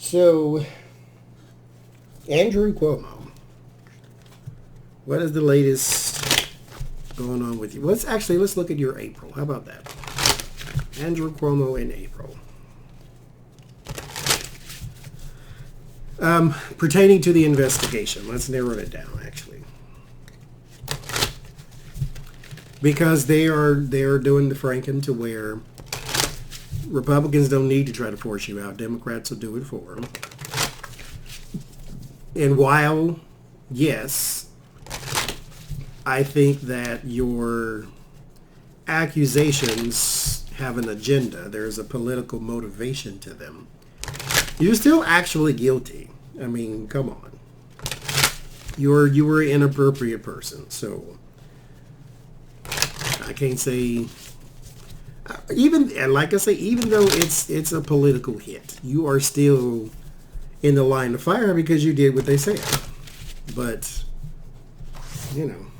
So, Andrew Cuomo, what is the latest going on with you? Let's look at your April. How about that? Andrew Cuomo in April. Pertaining to the investigation, let's narrow it down, actually. Because they are doing the Franken to where Republicans don't need to try to force you out. Democrats will do it for them. And while, yes, I think that your accusations have an agenda, there's a political motivation to them, you're still actually guilty. I mean, come on. You were an inappropriate person, so I can't say... Even, like I say, even though it's a political hit, you are still in the line of fire because you did what they said. But, you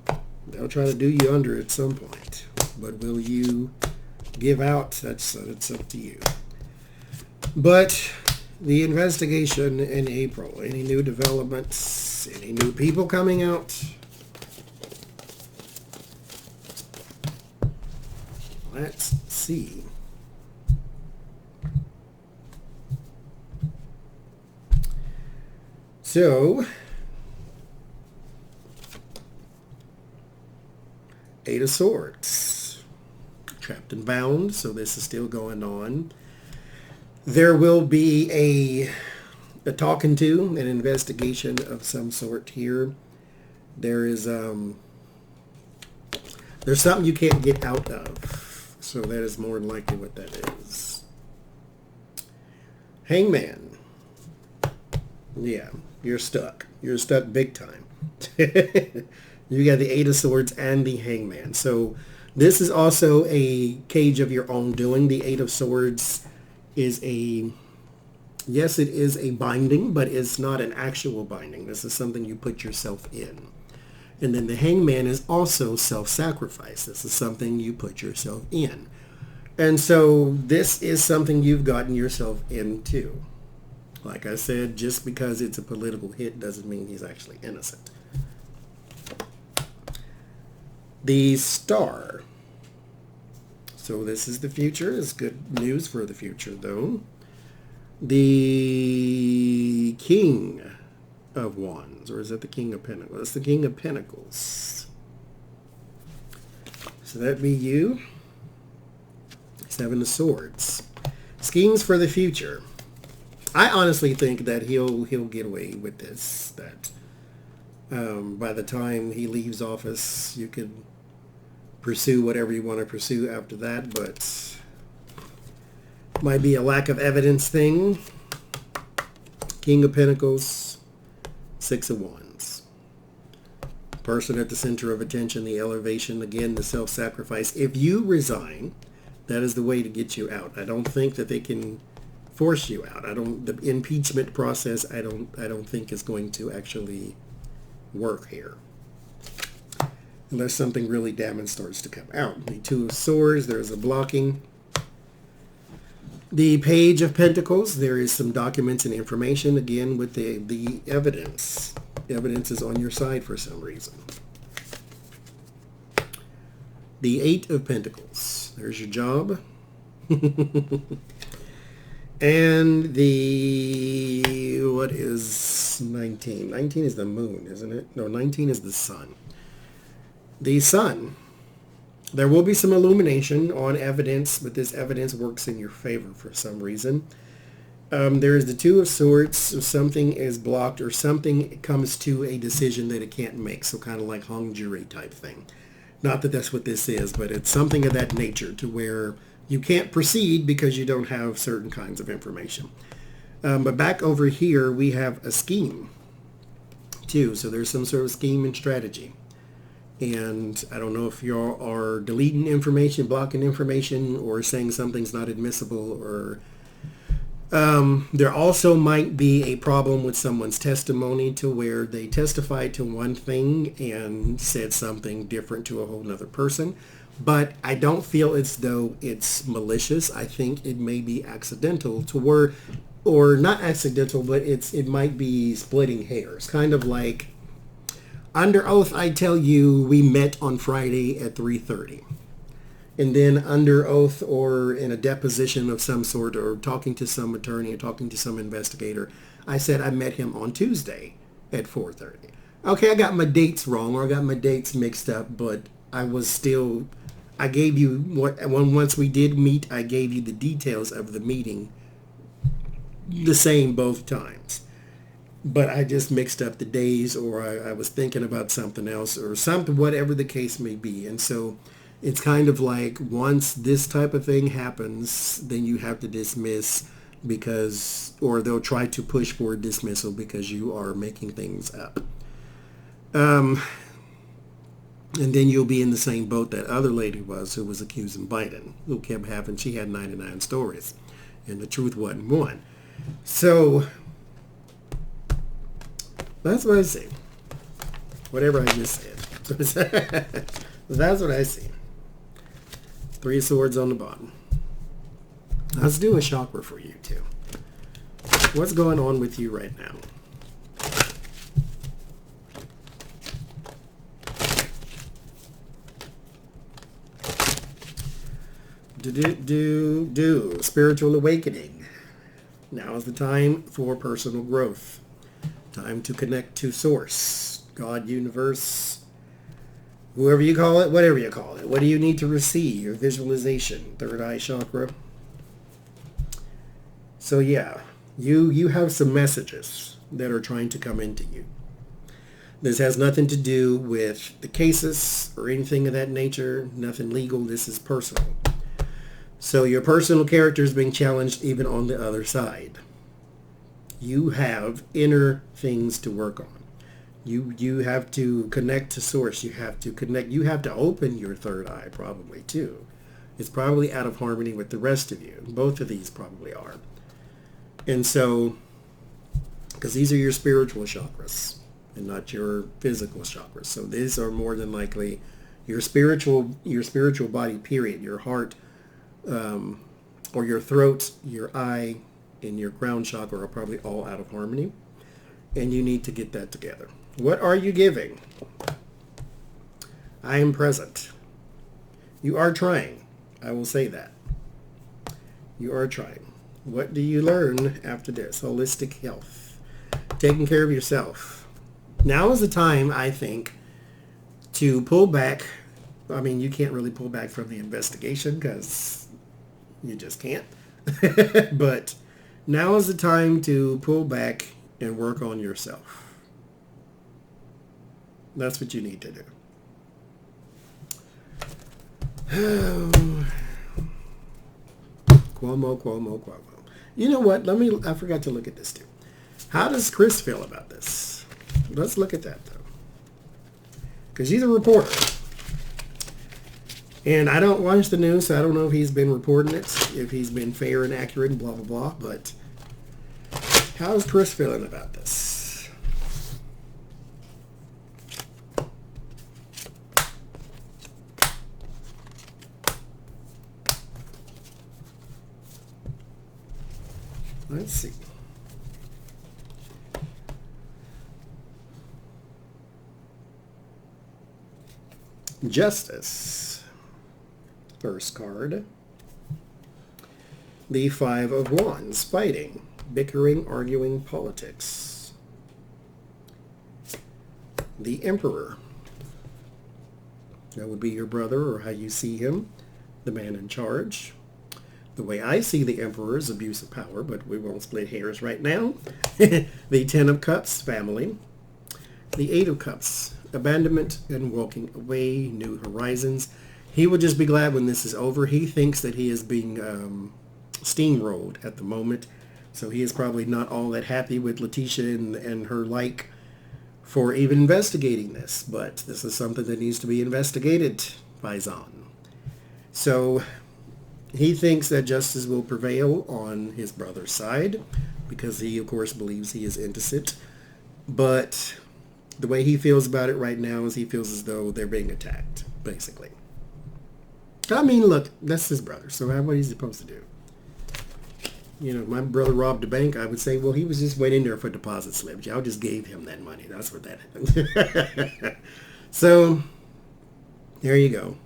know, they'll try to do you under at some point. But will you give out? It's up to you. But the investigation in April, any new developments, any new people coming out? Let's see. So, Eight of Swords. Trapped and bound, so this is still going on. There will be a talking to, an investigation of some sort here. There is, there's something you can't get out of. So that is more than likely what that is. Hangman. Yeah, you're stuck. You're stuck big time. You got the Eight of Swords and the Hangman. So this is also a cage of your own doing. The Eight of Swords is yes, it is a binding, but it's not an actual binding. This is something you put yourself in. And then the Hangman is also self-sacrifice. This is something you put yourself in. And so this is something you've gotten yourself into. Like I said, just because it's a political hit doesn't mean he's actually innocent. The Star. So this is the future. It's good news for the future, though. The King of Wands, or is that the King of Pentacles? It's the King of Pentacles. So that'd be you. Seven of Swords. Schemes for the future. I honestly think that he'll get away with this. That by the time he leaves office, you could pursue whatever you want to pursue after that, but might be a lack of evidence thing. King of Pentacles. Six of Wands. Person at the center of attention, the elevation, again, the self-sacrifice. If you resign, that is the way to get you out. I don't think that they can force you out. The impeachment process, I don't think is going to actually work here. Unless something really damning starts to come out. The Two of Swords, there's a blocking. The Page of Pentacles, there is some documents and information, again, with the evidence. Evidence is on your side for some reason. The Eight of Pentacles, there's your job. And the, what is 19? 19 is the moon, isn't it? No, 19 is the sun. The sun. There will be some illumination on evidence, but this evidence works in your favor for some reason. There is the Two of Swords. So something is blocked or something comes to a decision that it can't make. So kind of like hung jury type thing. Not that that's what this is, but it's something of that nature to where you can't proceed because you don't have certain kinds of information. But back over here, we have a scheme too. So there's some sort of scheme and strategy. And I don't know if you are deleting information, blocking information, or saying something's not admissible, or there also might be a problem with someone's testimony to where they testified to one thing and said something different to a whole nother person. But I don't feel as though it's malicious. I think it may be accidental to where, or not accidental, but it might be splitting hairs. Kind of like, under oath, I tell you we met on Friday at 3:30. And then under oath or in a deposition of some sort or talking to some attorney or talking to some investigator, I said I met him on Tuesday at 4:30. Okay, I got my dates wrong or I got my dates mixed up, but I gave you once we did meet, I gave you the details of the meeting the same both times. But I just mixed up the days or I was thinking about something else or something, whatever the case may be. And so it's kind of like once this type of thing happens, then you have to dismiss or they'll try to push for dismissal because you are making things up. And then you'll be in the same boat that other lady was who was accusing Biden, who kept having, she had 99 stories and the truth wasn't one. So that's what I see. Whatever I just said. That's what I see. 3 of Swords on the bottom. Let's do a chakra for you too. What's going on with you right now? Spiritual awakening. Now is the time for personal growth. Time to connect to source, God, universe, whoever you call it, whatever you call it. What do you need to receive? Your visualization, third eye chakra. So yeah, you have some messages that are trying to come into you. This has nothing to do with the cases or anything of that nature. Nothing legal. This is personal. So your personal character is being challenged even on the other side. You have inner things to work on. You have to connect to source. You have to open your third eye probably too. It's probably out of harmony with the rest of you. Both of these probably are. And so, because these are your spiritual chakras and not your physical chakras. So these are more than likely your spiritual body, period. Your heart, or your throat, your eye, and your crown chakra are probably all out of harmony. And you need to get that together. What are you giving? I am present. You are trying. I will say that. You are trying. What do you learn after this? Holistic health. Taking care of yourself. Now is the time, I think, to pull back. I mean, you can't really pull back from the investigation because you just can't. But now is the time to pull back and work on yourself. That's what you need to do. Cuomo. You know what? I forgot to look at this too. How does Chris feel about this? Let's look at that though. Because he's a reporter. And I don't watch the news, so I don't know if he's been reporting it, if he's been fair and accurate and blah, blah, blah. But how's Chris feeling about this? Let's see. Justice. First card. The Five of Wands. Fighting. Bickering, arguing, politics. The Emperor. That would be your brother or how you see him. The man in charge. The way I see the Emperor is abuse of power, but we won't split hairs right now. The Ten of Cups, family. The Eight of Cups, abandonment and walking away, new horizons. He will just be glad when this is over. He thinks that he is being steamrolled at the moment, so he is probably not all that happy with Letitia and her like for even investigating this, but this is something that needs to be investigated by Zahn. So he thinks that justice will prevail on his brother's side because he, of course, believes he is innocent. But the way he feels about it right now is he feels as though they're being attacked, basically. I mean, look, that's his brother. So what is he supposed to do? You know, my brother robbed a bank. I would say, well, he was just went in there for deposit slips. Y'all just gave him that money. That's what that happened. So there you go.